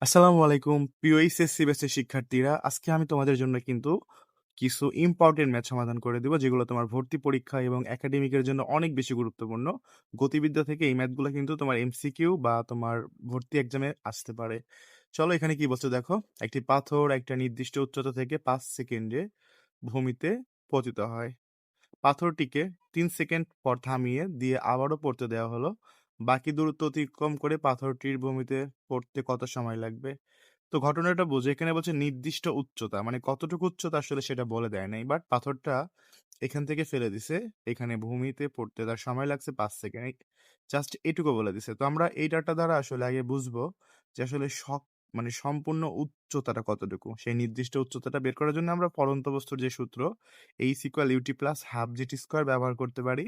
আসসালামু আলাইকুম প্রিয় এইচএসসি ব্যাচের শিক্ষার্থীরা। আজকে আমি তোমাদের জন্য কিন্তু কিছু ইম্পর্টেন্ট ম্যাথ সমাধান করে দিব, যেগুলো তোমার ভর্তি পরীক্ষা এবং একাডেমিকের জন্য অনেক বেশি গুরুত্বপূর্ণ। গতিবিদ্যা থেকে এই ম্যাথগুলো কিন্তু তোমার এমসিকিউ বা তোমার ভর্তি এক্সামে আসতে পারে। চলো এখানে কি বলছে দেখো। একটি পাথর একটা নির্দিষ্ট উচ্চতা থেকে 5 সেকেন্ডে ভূমিতে পতিত হয়। পাথরটিকে 3 সেকেন্ড পর থামিয়ে দিয়ে আবারও পড়তে দেওয়া হলো। বাকি দূরত্ব অতিক্রম করে পাথরটির ভূমিতে পড়তে কত সময় লাগবে? তো ঘটনাটা বোঝে, এখানে বলছে নির্দিষ্ট উচ্চতা, মানে কতটুকু উচ্চতা আসলে সেটা বলে দেয় নাই, বাট পাথরটা এখান থেকে ফেলে দিছে, এখানে ভূমিতে পড়তে তার সময় লাগছে 5 সেকেন্ড, জাস্ট এটুকু বলে দিছে। তো আমরা এই ডাটা দ্বারা আসলে আগে বুঝবো যে আসলে মানে সম্পূর্ণ উচ্চতাটা কতটুকু। সেই নির্দিষ্ট উচ্চতাটা বের করার জন্য আমরা পড়ন্ত বস্তুর যে সূত্র H equal UT plus half GT square ব্যবহার করতে পারি।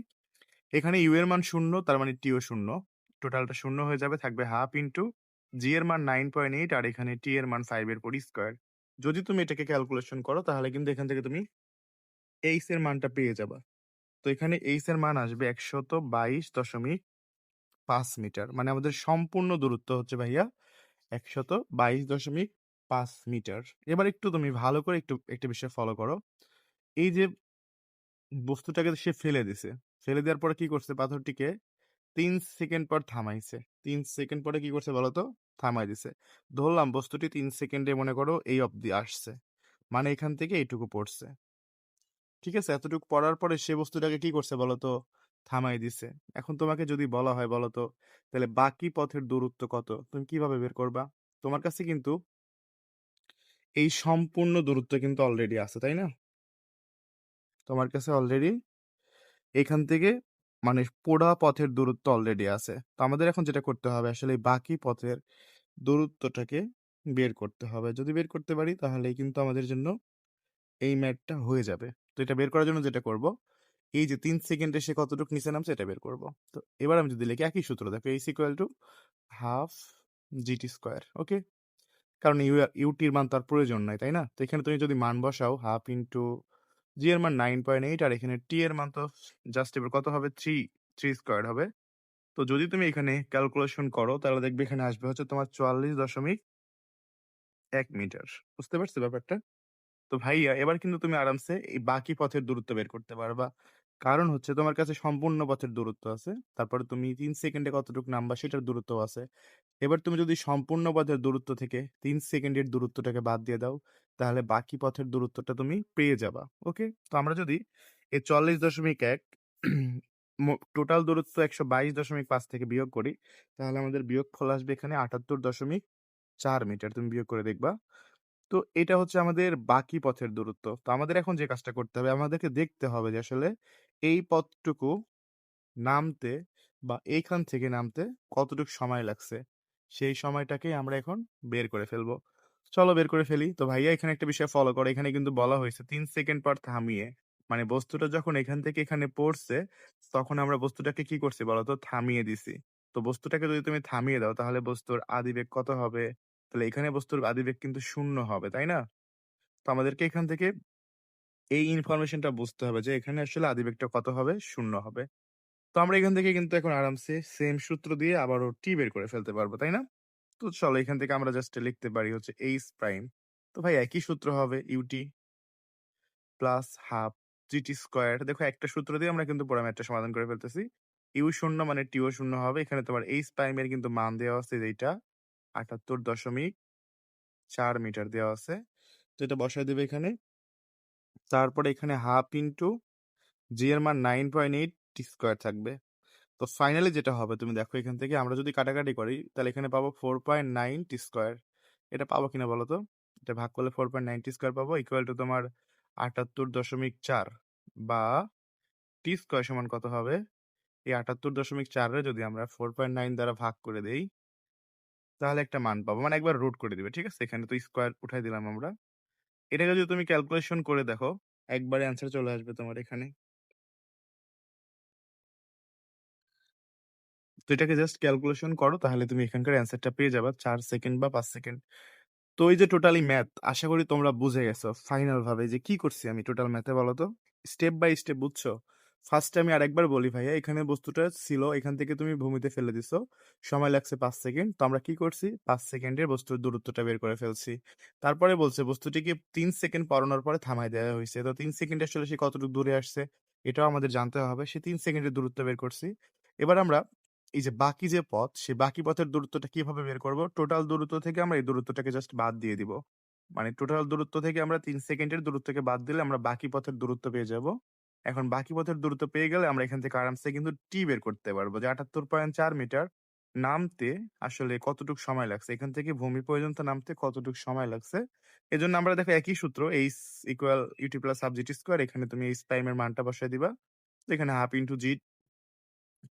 এখানে ইউ এর মান 0, তার মানে টিও 0, টোটালটা 0 হয়ে যাবে, থাকবে হাফ ইন্টু জি এর মান 9.8 আর এখানে টি এর মান 5 এর পর স্কোয়ার। যদি তুমি এটাকে ক্যালকুলেশন করো তাহলে কিন্তু এখান থেকে তুমি এইচ এর মানটা পেয়ে যাবা। তো এখানে এইচ এর মান আসবে 122.5 মিটার, মানে আমাদের সম্পূর্ণ দূরত্ব হচ্ছে ভাইয়া 122.5 মিটার। এবার একটু তুমি ভালো করে একটু একটা বিষয় ফলো করো। এই যে বস্তুটাকে সে ফেলে দিছে, ফেলে দেওয়ার পরে কি করছে, পাথরটিকে 3 সেকেন্ড পর থামাইছে। 3 সেকেন্ড পরে কি করছে বলতো, থামাই দিছে। ধরলাম বস্তুটি 3 সেকেন্ডে মনে করো এই অবধি আসছে, মানে এখান থেকে এইটুকু পড়ছে। ঠিক আছে, এতটুকু পড়ার পরে সে বস্তুটাকে কি করছে বলতো, থামাই দিছে। এখন তোমাকে যদি বলা হয় বলতো তাহলে বাকি পথের দূরত্ব কত, তুমি কিভাবে বের করবা? তোমার কাছে কিন্তু এই সম্পূর্ণ দূরত্ব কিন্তু অলরেডি আছে, তাই না? তোমার কাছে অলরেডি এখান থেকে মানে পোড়া পথের দূরত্ব অলরেডি আছে। তো আমাদের এখন যেটা করতে হবে আসলে এই বাকি পথের দূরত্বটাকে বের করতে হবে। যদি বের করতে পারি তাহলেই কিন্তু আমাদের জন্য এই ম্যাথটা হয়ে যাবে। তো এটা বের করার জন্য যেটা করব, এই যে 3 সেকেন্ডে সে কতটুকু নিচে নামছে এটা বের করব। তো এবার আমি যদি লিখি একই সূত্র, দেখো H equal to half GT square, okay. কারণ ইউটির মান তার প্রয়োজন নাই, তাই না? তো এখানে তুমি যদি মান বসাও, হাফ ইন্টু জি এর মান 9.8 আর এখানে টি এর মান তো জাস্ট এবার কত হবে, থ্রি স্কোয়ার হবে। তো যদি তুমি এখানে ক্যালকুলেশন করো তাহলে দেখবে এখানে আসবে হচ্ছে তোমার 44.1 মিটার। বুঝতে পারছো ব্যাপারটা? তো ভাইয়া এবার কিন্তু তুমি আরামসে এই বাকি পথের দূরত্ব বের করতে পারবা। কারণ হচ্ছে তোমার কাছে সম্পূর্ণ পথের দূরত্ব আছে, তারপরে তুমি 3 সেকেন্ডে কতটুকু নামবা সেটার দূরত্ব আছে। এবার তুমি যদি সম্পূর্ণ পথের দূরত্ব থেকে 3 সেকেন্ডের দূরত্বটাকে বাদ দিয়ে দাও, তাহলে বাকি পথের দূরত্বটা তুমি পেয়ে যাবা। ওকে, তো আমরা যদি এই 40.1 টোটাল দূরত্ব 122.5 থেকে বিয়োগ করি, তাহলে আমাদের বিয়োগফল আসবে এখানে 78.4 মিটার। তুমি বিয়োগ করে দেখবা। তো এটা হচ্ছে আমাদের বাকি পথের দূরত্ব। তো আমাদের এখন যে কাজটা করতে হবে, আমাদেরকে দেখতে হবে যে আসলে এই পথটুকু নামতে বা এইখান থেকে নামতে কতটুকু সময় লাগছে। সেই সময়টাকেই আমরা এখন বের করে ফেলবো। চলো বের করে ফেলি। তো ভাইয়া এখানে একটা বিষয় ফলো করো, এখানে কিন্তু বলা হয়েছে 3 সেকেন্ড পর থামিয়ে, মানে বস্তুটা যখন এখান থেকে এখানে পড়ছে তখন আমরা বস্তুটাকে কি করছি বলতো, থামিয়ে দিছি। তো বস্তুটাকে যদি তুমি থামিয়ে দাও তাহলে বস্তুর আদিবেগ কত হবে? তাহলে এখানে বস্তুর আদিবেগ কিন্তু 0 হবে, তাই না? তো আমাদেরকে এখান থেকে এই ইনফরমেশনটা বুঝতে হবে যে এখানে আসলে আদিবেগটা কত হবে, 0 হবে। তো আমরা এখান থেকে কিন্তু এখন আরামসে সেম সূত্র দিয়ে আবারও টি বের করে ফেলতে পারবো, তাই না? তো চলো এখান থেকে আমরা জাস্ট লিখতে পারি হচ্ছে এইচ প্রাইম। তো ভাই একই সূত্র হবে, UT plus half GT square. দেখো একটা সূত্র দিয়ে আমরা কিন্তু পুরো ম্যাথটা সমাধান করে ফেলতেছি। ইউ 0 মানে টিও 0 হবে। এখানে তোমার এইচ প্রাইমের কিন্তু মান দেওয়া আছে যেটা 78.4 মিটার দেওয়া আছে। তো এটা বসায় দেবে এখানে। তারপরে এখানে হাফ ইন্টু জি এর মান 9.8 টি স্কোয়ার থাকবে। তো ফাইনালি যেটা হবে তুমি দেখো, এখান থেকে আমরা যদি কাটাকাটি করি তাহলে এখানে পাবো 4.9 টি স্কোয়ার। এটা পাবো কিনা বলো তো? এটা ভাগ করলে 4.9 টি স্কোয়ার পাবো, ইকুয়াল টু তোমার 78.4, বা টি স্কোয়ার সমান কত হবে, এই 78.4 যদি আমরা 4.9 দ্বারা ভাগ করে দেই তাহলে একটা মান পাবো, মানে একবার রুট করে দিবে। ঠিক আছে, এখানে তো স্কোয়ার উঠাই দিলাম আমরা। এটাকে যদি তুমি ক্যালকুলেশন করে দেখো একবারে অ্যান্সার চলে আসবে তোমার এখানে। তো এটাকে জাস্ট ক্যালকুলেশন করো তাহলে তুমি এখানকার অ্যান্সারটা পেয়ে যাবে 4 সেকেন্ড বা 5 সেকেন্ড। তো এই যে টোটালি ম্যাথ, আশা করি তোমরা বুঝে গেছো ফাইনাল ভাবে যে কি করছি আমি টোটাল ম্যাথে, বলো তো? স্টেপ বাই স্টেপ বুঝছো? ফার্স্ট এ আমি আরেকবার বলি ভাইয়া, এখানে বস্তুটা ছিল, এখান থেকে তুমি ভূমিতে ফেলে দিছো। সময় লাগছে ৫ সেকেন্ড। তো আমরা কি করছি? ৫ সেকেন্ডে বস্তুর দূরত্বটা বের করে ফেলছি। তারপরে বলছে বস্তুটিকে ৩ সেকেন্ড পড়ানোর পরে থামায় দেওয়া হইছে। তো ৩ সেকেন্ডে আসলে সে কতটুকু দূরে আসছে, এটাও আমাদের জানতে হবে। সে ৩ সেকেন্ডের দূরত্ব বের করছি। এবার আমরা এই যে বাকি যে পথ, সে বাকি পথের দূরত্বটা কিভাবে বের করব? টোটাল দূরত্ব থেকে আমরা এই দূরত্বটাকে জাস্ট বাদ দিয়ে দিব। মানে টোটাল দূরত্ব থেকে আমরা ৩ সেকেন্ডের দূরত্বকে বাদ দিলে আমরা বাকি পথের দূরত্ব পেয়ে যাব। এখন বাকি পথের দূরত্ব পেয়ে গেলে আমরা এখান থেকে আরামসে কিন্তু টি বের করতে পারবো যে ৭৮.৪ মিটার নামতে আসলে কতটুক সময় লাগছে। এখান থেকে ভূমি পর্যন্ত নামতে কতটুক সময় লাগছে। এজন্য আমরা দেখো একই সূত্র h equal UT plus half GT square, এখানে তুমি h টাইম এর মানটা বসায় দিবা। তো এখানে হাফ ইনটু জি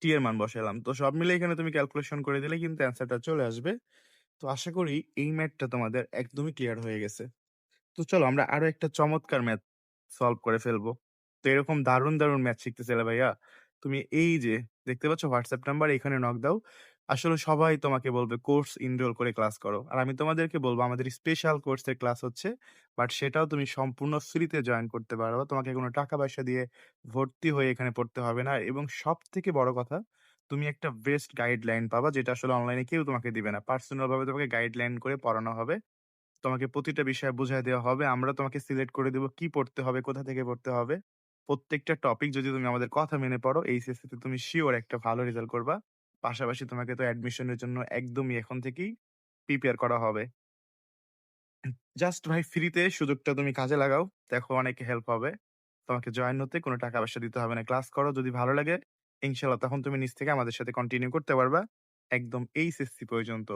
টি এর মান বসাইলাম। তো সব মিলে এখানে তুমি ক্যালকুলেশন করে দিলে কিন্তু অ্যান্সারটা চলে আসবে। তো আশা করি এই ম্যাথটা তোমাদের একদমই ক্লিয়ার হয়ে গেছে। তো চলো আমরা আরো একটা চমৎকার ম্যাথ সলভ করে ফেলবো। তো এরকম দারুণ, দারুণ ম্যাথ শিখতে চাইলে ভাইয়া, তুমি এই যে দেখতে পাচ্ছ WhatsApp নাম্বার, এখানে নক দাও। আসলে সবাই তোমাকে বলবে কোর্স এনরোল করে ক্লাস করো। আর আমি তোমাদেরকে বলব আমাদের স্পেশাল কোর্সের ক্লাস হচ্ছে। বাট সেটাও তুমি সম্পূর্ণ ফ্রিতে জয়েন করতে পারো। তোমাকে কোনো টাকা-পয়সা দিয়ে ভর্তি হয়ে এখানে পড়তে হবে না। এবং সবথেকে বড় কথা, তুমি একটা বেস্ট গাইডলাইন পাবা যেটা আসলে অনলাইনে কেউ তোমাকে দিবে না। পার্সোনাল ভাবে তোমাকে গাইডলাইন করে পড়ানো হবে। তোমাকে প্রতিটা বিষয় বুঝায় দেওয়া হবে। আমরা তোমাকে সিলেক্ট করে দেব কি পড়তে হবে, কোথা থেকে পড়তে হবে। প্রত্যেকটা টপিক যদি তুমি আমাদের কথা মেনে পড়ো, এইচএসসি তে তুমি সিওর একটা ভালো রেজাল্ট করবা। পাশাপাশি তোমাকে তো অ্যাডমিশনের জন্য একদমই এখন থেকেই প্রিপেয়ার করা হবে। জাস্ট ভাই ফ্রিতে সুযোগটা তুমি কাজে লাগাও। দেখো অনেক হেল্প হবে। তোমাকে জয়েন হতে কোনো টাকা-পয়সা দিতে হবে না। ক্লাস করো, যদি ভালো লাগে ইনশাআল্লাহ তখন তুমি নিজ থেকে আমাদের সাথে কন্টিনিউ করতে পারবা। একদম এইচএসসি পর্যন্ত।